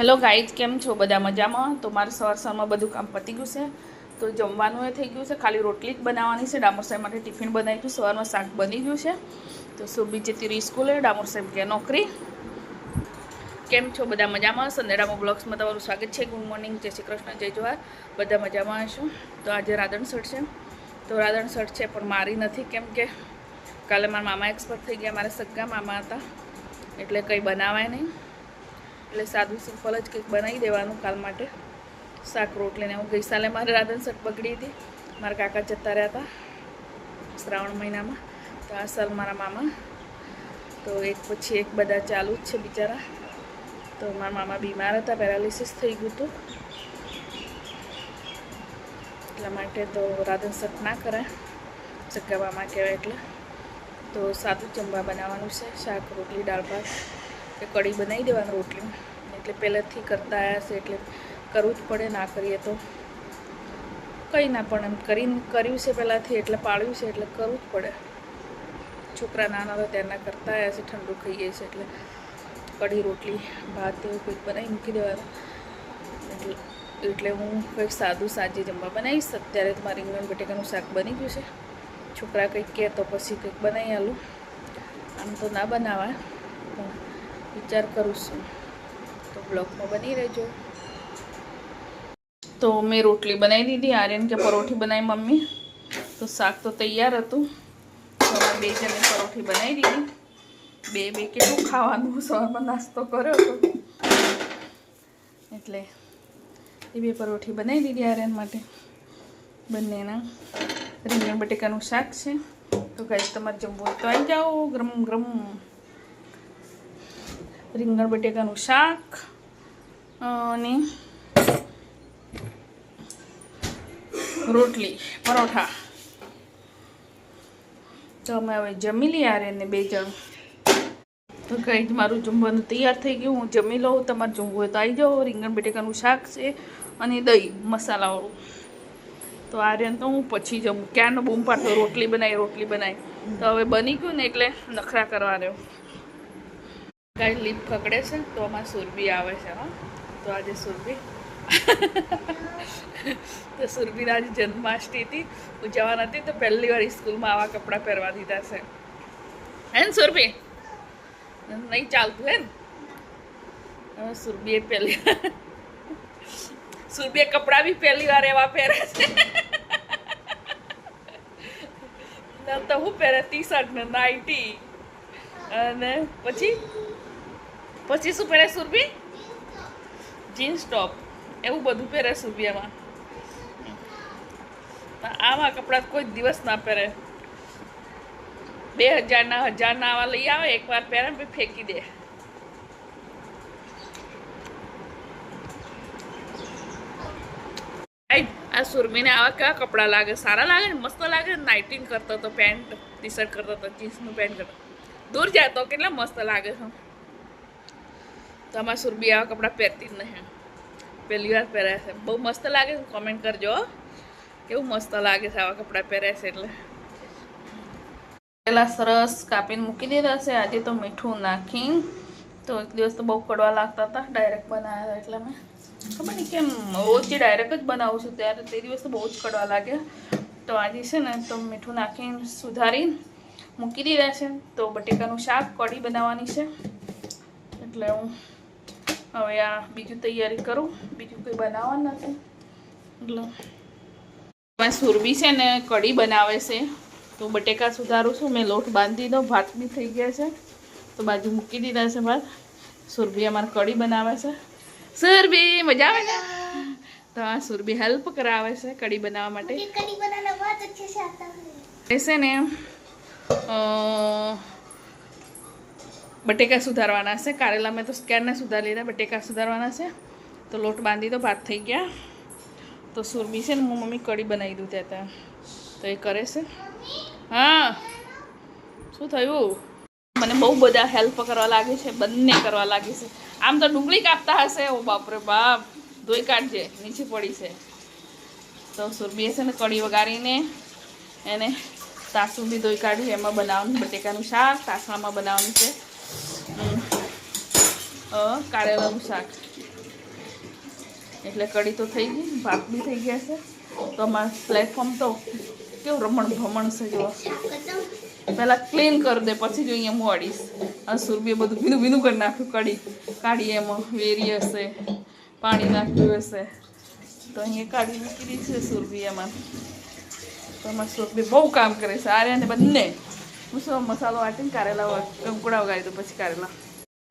Hello guys, કેમ છો? બધા મજામાં? તો મારે સવારમાં બધું કામ પતી ગયું છે. તો જમવાનું એ થઈ ગયું છે, ખાલી રોટલી જ બનાવવાની છે. ડામોર સાહેબ માટે ટિફિન બનાવી હતું, સવારમાં શાક બની ગયું છે. તો સુરભી જતી રહી સ્કૂલે, ડામોર સાહેબ ગયા નોકરી. કેમ છો? બધા મજામાં? સંદેડામાં બ્લોગ્સમાં તમારું સ્વાગત છે. ગુડ મોર્નિંગ, જય શ્રી કૃષ્ણ, જય જોહાર. બધા મજામાં હશું. તો આજે રાધણસઠ છે. તો રાધણસઠ છે પણ મારી નથી, કેમ કે કાલે મારા મામા એક્સપર્ટ થઈ ગયા. મારા સગા મામા હતા, એટલે કંઈ બનાવાય નહીં. એટલે સાદું સિમ્પલ જ કંઈક બનાવી દેવાનું કાલ માટે. શાક રોટલીને હું ગઈ સાલે મારે રાધનસઠ બગડી હતી. મારા કાકા જતા રહ્યા હતા શ્રાવણ મહિનામાં. તો આ સાલ મારા મામા, તો એક પછી એક બધા ચાલુ જ છે બિચારા. તો મારા મામા બીમાર હતા, પેરાલિસિસ થઈ ગયું હતું, એટલા માટે તો રાધનસઠ ના કરાય, સગા મામા કહેવાય એટલે. તો સાદું જમવા બનાવવાનું છે, શાક રોટલી દાળ ભાત કે કઢી બનાવી દેવાનું રોટલી. એટલે પહેલેથી કરતા આવ્યા છે એટલે કરવું જ પડે, ના કરીએ તો કંઈ ના. પણ એમ કર્યું છે પહેલાંથી, એટલે પાડ્યું છે એટલે કરવું જ પડે. છોકરા નાના હતા ત્યારના કરતા આવ્યા છે, ઠંડુ ખાઈએ છે એટલે કઢી રોટલી ભાત એવું કંઈક બનાવી મૂકી દેવાનું. એટલે હું કંઈક સાદું સાંજે જમવા બનાવીશ. અત્યારે તો મારી રીંગણ બટેકાનું શાક બની ગયું છે. છોકરા કંઈક કહે તો પછી કંઈક બનાવી આલું. આમ તો ના બનાવાય, પણ વિચાર કરું છું. તો બ્લોગમાં બની રહેજો. તો મેં રોટલી બનાવી દીધી, આર્યન કે પરોઠી બનાવી મમ્મી. તો શાક તો તૈયાર હતું, તો અમે બે જણે પરોઠી બનાવી દીધી. બે કેટલું ખાવાનું, સવારમાં નાસ્તો કર્યો હતો એટલે એ બે પરોઠી બનાવી દીધી આર્યન માટે. બંનેના રીંગણ બટેકાનું શાક છે. તો ગાઈસ, તમારે જમવું તો આવી જાઓ. ગરમ ગરમ રીંગણ બટેકાનું શાક અને રોટલી પરોઠા. તો અમે હવે જમી લઈએ આર્યનને બે જણ. તો કંઈ જ મારું જમવાનું તૈયાર થઈ ગયું, હું જમી લઉં. તમારે જમવું હોય તો આવી જાઓ. રીંગણ બટેકાનું શાક છે અને દહીં મસાલાવાળું. તો આર્યન તો હું પછી જમું, ક્યારનો બૂમ પાડતો રોટલી બનાવી. તો હવે બની ગયું ને એટલે નખરા કરવા રહ્યો. કાંઈ લીપ ખકડે છે, તો આમાં સુરભી આવે છે. હા, તો આજે સુરભી તો સુરભીને આજે જન્માષ્ટમી હતી, ઉજવવાની હતી. તો પહેલી વાર સ્કૂલમાં આવા કપડાં પહેરવા દીધા છે. હે ને સુરભી? નહીં ચાલતું હે ને? સુરભીએ સુરભીએ કપડાં બી પહેલી વાર એવા પહેરે છે. તો હું પહેરે ટી શર્ટ ને નાઇટી, અને પછી શું પહેરે સુરભી? જીન્સ ટોપ, એવું બધું પહેરે સુરભી. આવા કપડાં કોઈ દિવસ ના પહેરે. 2000ના આવા લઈ આવે, એકવાર પહેરે પછી ફેંકી દે. આ સુરભીને આવા કેવા કપડાં લાગે? સારા લાગે ને? મસ્ત લાગે ને? નાઇટિંગ કરતો હતો, પેન્ટ ટી શર્ટ કરતો હતો, જીન્સનું પેન્ટ કરતો, દૂર જાય તો કેટલા મસ્ત લાગે છે. તો આમાં સુરભી આવા કપડાં પહેરતી જ નહીં, પહેલી વાર પહેર્યા છે. બહુ મસ્ત લાગે છે, કોમેન્ટ કરજો કેવું મસ્ત લાગે છે આવા કપડાં પહેર્યા છે એટલે. પહેલાં સરસ કાપીને મૂકી દીધા છે. આજે તો મીઠું નાખી, તો એક દિવસ તો બહુ કડવા લાગતા હતા, ડાયરેક્ટ બનાવ્યા હતા એટલે મેં ખબર નહીં કેમ રોજ જે ડાયરેક્ટ જ બનાવું છું, ત્યારે તે દિવસ તો બહુ જ કડવા લાગ્યા. તો આજે છે ને તો મીઠું નાખીને સુધારીને મૂકી દીધા છે. તો બટેકાનું શાક કઢી બનાવવાની છે, એટલે હું હવે આ બીજું તૈયારી કરું. બીજું કંઈ બનાવવાનું નથી એટલે સુરભી છે ને કઢી બનાવે છે. તો બટેકા સુધારું છું. મેં લોટ બાંધી દીધો, ભાત બી થઈ ગયા છે, તો બાજુ મૂકી દીધા છે ભાત. સુરભી અમારે કઢી બનાવે છે. સુરભી મજા આવે ને? તો આ સુરભી હેલ્પ કરાવે છે કઢી બનાવવા માટે. છે ને બટેકા સુધારવાના છે. કારેલા મેં તો ક્યારના સુધારી લીધા, બટેકા સુધારવાના છે. તો લોટ બાંધી દો, ભાત થઈ ગયા. તો સુરભી છે ને હું મમ્મી કઢી બનાવી દઉં ત્યાં, તો એ કરે છે. હા, શું થયું? મને બહુ બધા હેલ્પ કરવા લાગે છે, બંને કરવા લાગી છે. આમ તો ડુંગળી કાપતા હશે. ઓ બાપરે બાપ, ધોઈ કાઢજે, નીચે પડી છે. તો સુરભી છે ને કઢી વગાડીને એને તાસું બી ધોઈ કાઢ્યું, એમાં બનાવવાનું બટેકાનું શાક. તાસણામાં બનાવવાનું છે કારેલાનું શાક. એટલે કઢી તો થઈ ગઈ, ભાત બી થઈ ગયા છે. તો અમારું પ્લેટફોર્મ તો કેવું રમણ ભમણ છે જો. પહેલાં ક્લીન કરી દે પછી જો અહીંયા હું અડીશ. આ સુરભીએ બધું ભીનું ભીનું કરી નાખ્યું, કઢી કાઢી એમાં વેરી હશે, પાણી નાખ્યું હશે. તો અહીંયા કાઢી મૂકી દીધી છે સુરભી એમાં. તો અમારી સુરભી બહુ કામ કરે છે. આર્યાને બંને હું શું મસાલો વાટીને કારેલા કંકુડા વગાડી દઉં પછી કારેલા.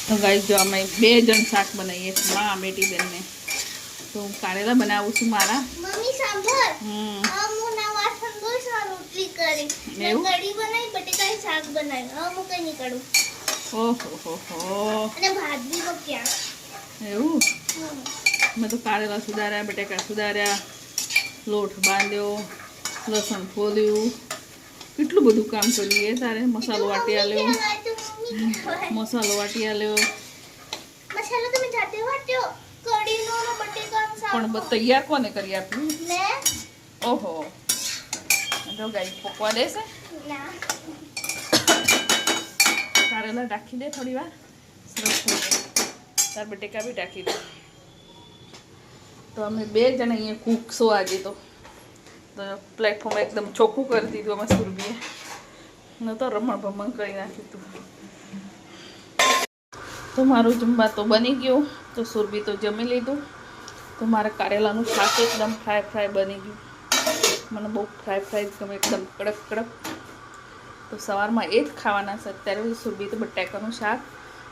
તો ગાઈ જો અમે 2 જણ શાક બનાવીએ છીએ માં બેટી બેનને. તો હું કારેલા બનાવું છું મારા. મમ્મી સાંભળ, હું ના વાસણ ધોઈશ આ રોટલી કરી મેં કઢી બનાવી, બટેકાનું શાક બનાવ્યું. હું કઈ નહીં કરું. ઓહો અને ભાત બી બક્યા. એવું મેં તો કારેલા સુધાર્યા, બટેકા સુધાર્યા, લોટ બાંધ્યો, લસણ ફોલ્યું, કેટલું બધું કામ કર્યું. એ તારે મસાલો વાટી આલ્યો, મસાલો વાટી આલ્યો. મસાલો તમે જાતે વાટ્યો? કઢીનો ને બટેકાનું શાક પણ તૈયાર કોને કરી આપ્યું? લે ઓહો જો ગાઈ પકવા દેશે. ના કારેલા ઢાંકી દે થોડી વાર, સરસ થઈ જાય. તાર બટેકા બી ઢાંકી દે. તો અમે 2 જણ અહીંયા કૂકશો આજે. તો પ્લેટફોર્મ એકદમ ચોખ્ખું કરી દીધું અમે સુરભીએ. ન તો રમણ ભમણ કરી નાખ્યું હતું. તો મારું જમવા તો બની ગયું. તો સુરભી તો જમી લીધું. તો મારા કારેલાનું શાક એકદમ ફ્રાય બની ગયું. મને બહુ ફ્રાય ગમે, એકદમ કડક કડક. તો સવારમાં એ જ ખાવાના છે. અત્યારે સુરભી તો બટાકાનું શાક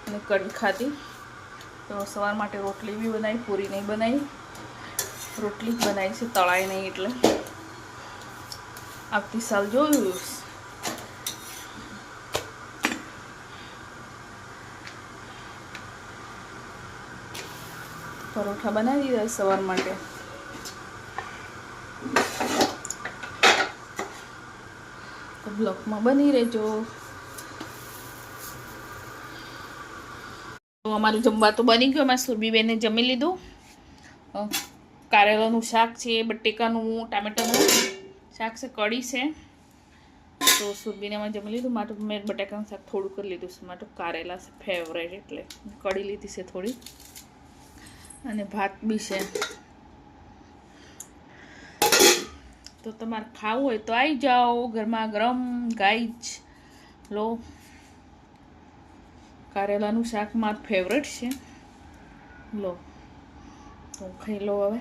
અને કઢી ખાધી. તો સવાર માટે રોટલી બી બનાવી, પૂરી નહીં બનાવી, રોટલી જ બનાવી છે, તળાઈ નહીં. એટલે આવતી સાલ જોયું. પરોઠા બનાવી દીધા સવાર માટે. તો બ્લોકમાં બની રહેજો. તો અમારું જમવા તો બની ગયું. અમારી સુરભીબેને જમી લીધું. કારેલાનું શાક છે, બટેકાનું ટામેટાનું શાક છે, કઢી છે. તો સુરભીને અમે જમી લીધું. માટે મેં બટાકાનું શાક થોડું કરી લીધું છે. માટે કારેલા છે ફેવરેટ, એટલે કઢી લીધી છે થોડી, અને ભાત બી છે. તો તમારે ખાવું હોય તો આવી જાઓ. ગરમા ગરમ ગાઈજ લો. કારેલાનું શાક મારું ફેવરેટ છે. લો તો ખાઈ લો હવે.